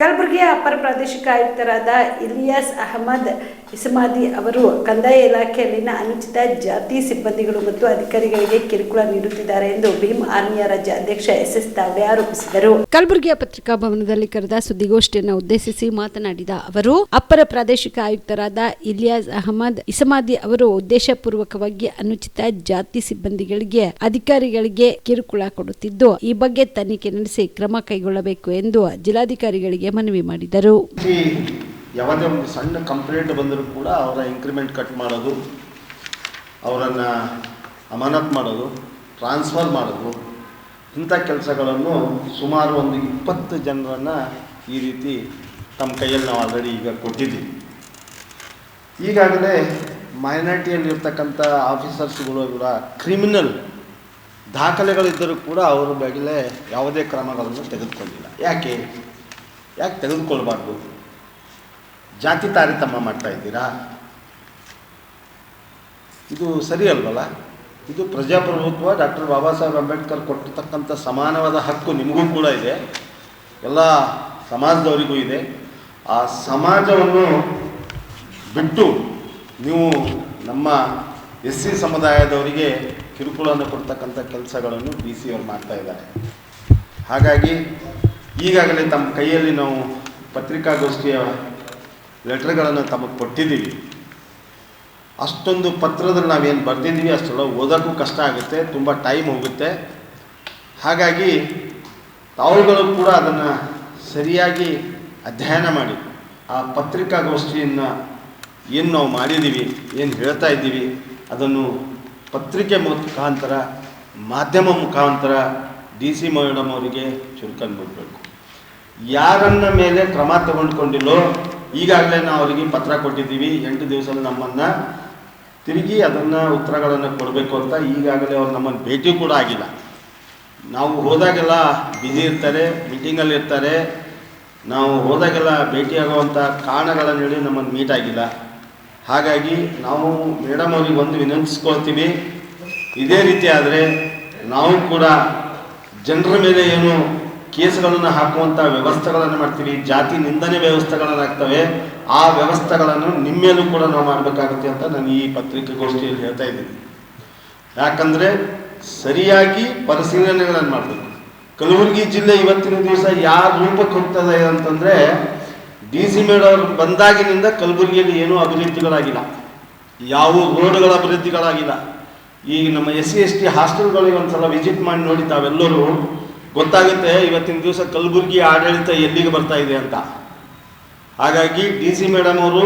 ಕಲಬುರಗಿಯ ಅಪರ ಪ್ರಾದೇಶಿಕ ಆಯುಕ್ತರಾದ ಇಲಿಯಾಸ್ ಅಹಮದ್ ಇಸ್ಮಾದಿ ಅವರು ಕಂದಾಯ ಇಲಾಖೆಯಲ್ಲಿನ ಅನುಚಿತ ಜಾತಿ ಸಿಬ್ಬಂದಿಗಳು ಮತ್ತು ಅಧಿಕಾರಿಗಳಿಗೆ ಕಿರುಕುಳ ನೀಡುತ್ತಿದ್ದಾರೆ ಎಂದು ಭೀಮ್ ಆರ್ಮಿಯ ರಾಜ್ಯ ಅಧ್ಯಕ್ಷ ಎಸ್ ತಾವ್ಡೆ ಆರೋಪಿಸಿದರು. ಕಲಬುರಗಿಯ ಪತ್ರಿಕಾ ಭವನದಲ್ಲಿ ಕರೆದ ಸುದ್ದಿಗೋಷ್ಠಿಯನ್ನು ಉದ್ದೇಶಿಸಿ ಮಾತನಾಡಿದ ಅವರು, ಅಪರ ಪ್ರಾದೇಶಿಕ ಆಯುಕ್ತರಾದ ಇಲಿಯಾಸ್ ಅಹಮದ್ ಇಸ್ಮಾದಿ ಅವರು ಉದ್ದೇಶಪೂರ್ವಕವಾಗಿ ಅನುಚಿತ ಜಾತಿ ಸಿಬ್ಬಂದಿಗಳಿಗೆ ಅಧಿಕಾರಿಗಳಿಗೆ ಕಿರುಕುಳ ಕೊಡುತ್ತಿದ್ದು, ಈ ಬಗ್ಗೆ ತನಿಖೆ ನಡೆಸಿ ಕ್ರಮ ಕೈಗೊಳ್ಳಬೇಕು ಎಂದು ಜಿಲ್ಲಾಧಿಕಾರಿಗಳಿಗೆ ಮನವಿ ಮಾಡಿದರು. ಯಾವುದೇ ಒಂದು ಸಣ್ಣ ಕಂಪ್ಲೇಂಟ್ ಬಂದರೂ ಕೂಡ ಅವರ ಇಂಕ್ರಿಮೆಂಟ್ ಕಟ್ ಮಾಡೋದು, ಅವರನ್ನು ಅಮಾನತ್ ಮಾಡೋದು, ಟ್ರಾನ್ಸ್ಫರ್ ಮಾಡೋದು, ಇಂಥ ಕೆಲಸಗಳನ್ನು ಸುಮಾರು ಒಂದು 20 ಜನರನ್ನು ಈ ರೀತಿ ತಮ್ಮ ಕೈಯಲ್ಲಿ ನಾವು ಆಲ್ರೆಡಿ ಈಗ ಕೊಟ್ಟಿದ್ದೀವಿ. ಈಗಾಗಲೇ ಮೈನಾರಿಟಿಯಲ್ಲಿರ್ತಕ್ಕಂಥ ಆಫೀಸರ್ಸ್ಗಳು ಕೂಡ ಕ್ರಿಮಿನಲ್ ದಾಖಲೆಗಳಿದ್ದರೂ ಕೂಡ ಅವರ ಬಗ್ಗೆ ಯಾವುದೇ ಕ್ರಮಗಳನ್ನು ತೆಗೆದುಕೊಂಡಿಲ್ಲ. ಯಾಕೆ ತೆಗೆದುಕೊಳ್ಬಾರ್ದು? ಜಾತಿ ತಾರತಮ್ಯ ಮಾಡ್ತಾ ಇದ್ದೀರಾ? ಇದು ಸರಿ ಅಲ್ವಲ್ಲ? ಇದು ಪ್ರಜಾಪ್ರಭುತ್ವ. ಡಾಕ್ಟರ್ ಬಾಬಾ ಸಾಹೇಬ್ ಅಂಬೇಡ್ಕರ್ ಕೊಟ್ಟಿರ್ತಕ್ಕಂಥ ಸಮಾನವಾದ ಹಕ್ಕು ನಿಮಗೂ ಕೂಡ ಇದೆ, ಎಲ್ಲ ಸಮಾಜದವರಿಗೂ ಇದೆ. ಆ ಸಮಾಜವನ್ನು ಬಿಟ್ಟು ನೀವು ನಮ್ಮ SC ಸಮುದಾಯದವರಿಗೆ ಕಿರುಕುಳವನ್ನು ಕೊಡ್ತಕ್ಕಂಥ ಕೆಲಸಗಳನ್ನು BC ಅವರು ಮಾಡ್ತಾ ಇದ್ದಾರೆ. ಹಾಗಾಗಿ ಈಗಾಗಲೇ ತಮ್ಮ ಕೈಯಲ್ಲಿ ನಾವು ಪತ್ರಿಕಾಗೋಷ್ಠಿಯ ಲೆಟರ್ಗಳನ್ನು ತಮಗೆ ಕೊಟ್ಟಿದ್ದೀವಿ. ಅಷ್ಟೊಂದು ಪತ್ರದಲ್ಲಿ ನಾವೇನು ಬರೆದಿದ್ದೀವಿ ಅಷ್ಟೆಲ್ಲ ಓದೋಕ್ಕೂ ಕಷ್ಟ ಆಗುತ್ತೆ, ತುಂಬ ಟೈಮ್ ಹೋಗುತ್ತೆ. ಹಾಗಾಗಿ ತಾವುಗಳು ಕೂಡ ಅದನ್ನು ಸರಿಯಾಗಿ ಅಧ್ಯಯನ ಮಾಡಿ ಆ ಪತ್ರಿಕಾಗೋಷ್ಠಿಯನ್ನು ಏನು ನಾವು ಮಾಡಿದ್ದೀವಿ, ಏನು ಹೇಳ್ತಾ ಇದ್ದೀವಿ, ಅದನ್ನು ಪತ್ರಿಕೆ ಮುಖಾಂತರ, ಮಾಧ್ಯಮ ಮುಖಾಂತರ DC ಮೇಡಮ್ ಅವರಿಗೆ ಚುರುಕನ್ನು ಬಿಡಬೇಕು. ಯಾರನ್ನ ಮೇಲೆ ಕ್ರಮ ತಗೊಂಡ್ಕೊಂಡಿಲ್ಲೋ ಈಗಾಗಲೇ ನಾವು ಅವರಿಗೆ ಪತ್ರ ಕೊಟ್ಟಿದ್ದೀವಿ. 8 ದಿವಸದಲ್ಲಿ ನಮ್ಮನ್ನು ತಿರುಗಿ ಅದನ್ನು ಉತ್ತರಗಳನ್ನು ಕೊಡಬೇಕು ಅಂತ. ಈಗಾಗಲೇ ಅವ್ರು ನಮ್ಮನ್ನು ಭೇಟಿ ಕೂಡ ಆಗಿಲ್ಲ. ನಾವು ಹೋದಾಗೆಲ್ಲ ಬ್ಯುಸಿ ಇರ್ತಾರೆ, ಮೀಟಿಂಗಲ್ಲಿ ಇರ್ತಾರೆ. ನಾವು ಹೋದಾಗೆಲ್ಲ ಭೇಟಿಯಾಗುವಂಥ ಕಾರಣಗಳನ್ನು ಹೇಳಿ ನಮ್ಮನ್ನು ಮೀಟ್ ಆಗಿಲ್ಲ. ಹಾಗಾಗಿ ನಾವು ಮೇಡಮ್ ಅವ್ರಿಗೆ ಒಂದು ವಿನಂತಿಸ್ಕೊಳ್ತೀವಿ, ಇದೇ ರೀತಿ ಆದರೆ ನಾವು ಕೂಡ ಜನರ ಮೇಲೆ ಏನು ಕೇಸ್ಗಳನ್ನು ಹಾಕುವಂಥ ವ್ಯವಸ್ಥೆಗಳನ್ನು ಮಾಡ್ತೀವಿ, ಜಾತಿ ನಿಂದನೆ ವ್ಯವಸ್ಥೆಗಳನ್ನು ಆಗ್ತವೆ, ಆ ವ್ಯವಸ್ಥೆಗಳನ್ನು ನಿಮ್ಮ ಮೇಲೂ ಕೂಡ ನಾವು ಮಾಡಬೇಕಾಗುತ್ತೆ ಅಂತ ನಾನು ಈ ಪತ್ರಿಕಾಗೋಷ್ಠಿಯಲ್ಲಿ ಹೇಳ್ತಾ ಇದ್ದೀನಿ. ಯಾಕಂದರೆ ಸರಿಯಾಗಿ ಪರಿಶೀಲನೆಗಳನ್ನು ಮಾಡಬೇಕು. ಕಲಬುರಗಿ ಜಿಲ್ಲೆ ಇವತ್ತಿನ ದಿವಸ ಯಾವ ರೂಪಕ್ಕೆ ಹೋಗ್ತದೆ ಅಂತಂದರೆ, DC ಮೇಡಮ್ ಬಂದಾಗಿನಿಂದ ಕಲಬುರಗಿಯಲ್ಲಿ ಏನೂ ಅಭಿವೃದ್ಧಿಗಳಾಗಿಲ್ಲ, ಯಾವ ರೋಡ್ಗಳ ಅಭಿವೃದ್ಧಿಗಳಾಗಿಲ್ಲ. ಈಗ ನಮ್ಮ SC ST ಹಾಸ್ಟೆಲ್ಗಳಿಗೆ ಒಂದು ಸಲ ವಿಸಿಟ್ ಮಾಡಿ ನೋಡಿ ತಾವೆಲ್ಲರೂ ಗೊತ್ತಾಗುತ್ತೆ ಇವತ್ತಿನ ದಿವಸ ಕಲಬುರಗಿ ಆಡಳಿತ ಎಲ್ಲಿಗೆ ಬರ್ತಾ ಇದೆ ಅಂತ. ಹಾಗಾಗಿ DC ಮೇಡಮ್ ಅವರು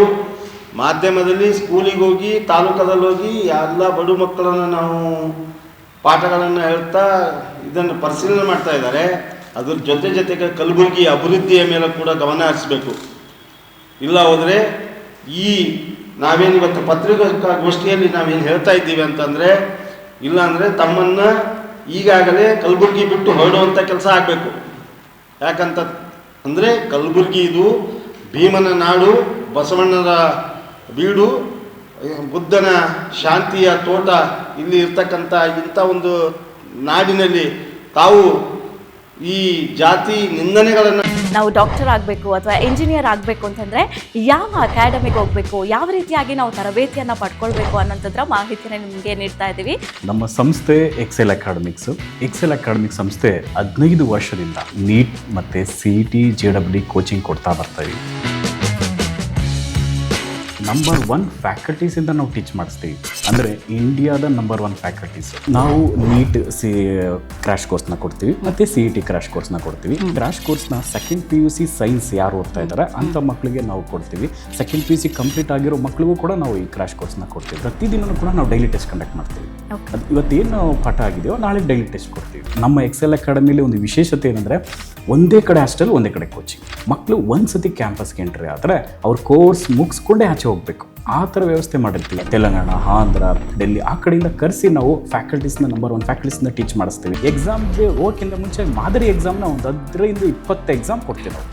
ಮಾಧ್ಯಮದಲ್ಲಿ ಸ್ಕೂಲಿಗೆ ಹೋಗಿ, ತಾಲೂಕದಲ್ಲಿ ಹೋಗಿ ಎಲ್ಲ ಬಡ ಮಕ್ಕಳನ್ನು ನಾವು ಪಾಠಗಳನ್ನು ಹೇಳ್ತಾ ಇದನ್ನು ಪರಿಶೀಲನೆ ಮಾಡ್ತಾ ಇದ್ದಾರೆ. ಅದ್ರ ಜೊತೆಗೆ ಕಲಬುರಗಿ ಅಭಿವೃದ್ಧಿಯ ಮೇಲೆ ಕೂಡ ಗಮನ ಹರಿಸಬೇಕು. ಇಲ್ಲ ಹೋದರೆ ಈ ನಾವೇನು ಇವತ್ತು ಪತ್ರಿಕಾಗೋಷ್ಠಿಯಲ್ಲಿ ನಾವೇನು ಹೇಳ್ತಾ ಇದ್ದೀವಿ ಅಂತಂದರೆ, ಇಲ್ಲಾಂದರೆ ತಮ್ಮನ್ನು ಈಗಾಗಲೇ ಕಲಬುರಗಿ ಬಿಟ್ಟು ಹೊರಡುವಂಥ ಕೆಲಸ ಆಗಬೇಕು. ಯಾಕಂತ ಅಂದರೆ ಕಲಬುರಗಿ ಇದು ಭೀಮನ ನಾಡು, ಬಸವಣ್ಣನ ಬೀಡು, ಬುದ್ಧನ ಶಾಂತಿಯ ತೋಟ. ಇಲ್ಲಿ ಇರ್ತಕ್ಕಂಥ ಇಂಥ ಒಂದು ನಾಡಿನಲ್ಲಿ ತಾವು ಈ ಜಾತಿ ನಿಂದನೆಗಳನ್ನು, ನಾವು ಡಾಕ್ಟರ್ ಆಗಬೇಕು ಅಥವಾ ಇಂಜಿನಿಯರ್ ಆಗಬೇಕು ಅಂತಂದರೆ ಯಾವ ಅಕಾಡೆಮಿಗೆ ಹೋಗಬೇಕು, ಯಾವ ರೀತಿಯಾಗಿ ನಾವು ತರಬೇತಿಯನ್ನು ಪಡ್ಕೊಳ್ಬೇಕು ಅನ್ನೋಂಥದ್ರ ಮಾಹಿತಿನ ನಿಮಗೆ ನೀಡ್ತಾ ಇದ್ದೀವಿ. ನಮ್ಮ ಸಂಸ್ಥೆ ಎಕ್ಸೆಲ್ ಅಕಾಡೆಮಿಕ್ ಸಂಸ್ಥೆ 15 ವರ್ಷದಿಂದ ನೀಟ್ ಮತ್ತು CET JEE ಕೋಚಿಂಗ್ ಕೊಡ್ತಾ ಬರ್ತಾಯಿವಿ. ನಂಬರ್ 1 ಫ್ಯಾಕಲ್ಟೀಸಿಂದ ನಾವು ಟೀಚ್ ಮಾಡಿಸ್ತೀವಿ. ಅಂದರೆ ಇಂಡಿಯಾದ ನಂಬರ್ 1 ಫ್ಯಾಕಲ್ಟೀಸ್. ನಾವು ನೀಟ್ ಕ್ರ್ಯಾಶ್ ಕೋರ್ಸ್ನ ಕೊಡ್ತೀವಿ ಮತ್ತು CET ಕ್ರ್ಯಾಶ್ ಕೋರ್ಸ್ನ ಕೊಡ್ತೀವಿ. ಕ್ರ್ಯಾಶ್ ಕೋರ್ಸ್ನ ಸೆಕೆಂಡ್ PUC ಸೈನ್ಸ್ ಯಾರು ಓದ್ತಾ ಇದ್ದಾರೆ ಅಂಥ ಮಕ್ಕಳಿಗೆ ನಾವು ಕೊಡ್ತೀವಿ. ಸೆಕೆಂಡ್ PUC ಕಂಪ್ಲೀಟ್ ಆಗಿರೋ ಮಕ್ಕಳಿಗೂ ಕೂಡ ನಾವು ಈ ಕ್ರ್ಯಾಶ್ ಕೋರ್ಸ್ನ ಕೊಡ್ತೀವಿ. ಪ್ರತಿದಿನ ಕೂಡ ನಾವು ಡೈಲಿ ಟೆಸ್ಟ್ ಕಂಡಕ್ಟ್ ಮಾಡ್ತೀವಿ. ಅದು ಇವತ್ತೇನು ಪಾಠ ಆಗಿದೆಯೋ ನಾಳೆ ಡೈಲಿ ಟೆಸ್ಟ್ ಕೊಡ್ತೀವಿ. ನಮ್ಮ ಎಕ್ಸೆಲ್ ಅಕಾಡೆಮಿಲಿ ಒಂದು ವಿಶೇಷತೆ ಏನಂದರೆ, ಒಂದೇ ಕಡೆ ಹಾಸ್ಟೆಲ್, ಒಂದೇ ಕಡೆ ಕೋಚಿಂಗ್. ಮಕ್ಕಳು ಒಂದು ಸತಿ ಕ್ಯಾಂಪಸ್ಗೆ ಎಂಟ್ರಿ ಆದರೆ ಅವ್ರ ಕೋರ್ಸ್ ಮುಗಿಸ್ಕೊಂಡೇ ಆಚೆ ಹೋಗಬೇಕು. ಆ ಥರ ವ್ಯವಸ್ಥೆ ಮಾಡಿರ್ತೀವಿ. ತೆಲಂಗಾಣ, ಆಂಧ್ರ, ಡೆಲ್ಲಿ ಆ ಕಡೆಯಿಂದ ಕರೆಸಿ ನಾವು ಫ್ಯಾಕಲ್ಟೀಸ್ನ ನಂಬರ್ 1 ಫ್ಯಾಕಲ್ಟೀಸ್ನ ಟೀಚ್ ಮಾಡಿಸ್ತೀವಿ. ಎಕ್ಸಾಮ್ಗೆ ಹೋಗೋಕ್ಕಿಂತ ಮುಂಚೆ ಮಾದರಿ ಎಕ್ಸಾಮ್ನ ಒಂದು 15-20 ಎಕ್ಸಾಮ್ ಕೊಡ್ತೀವಿ ನಾವು.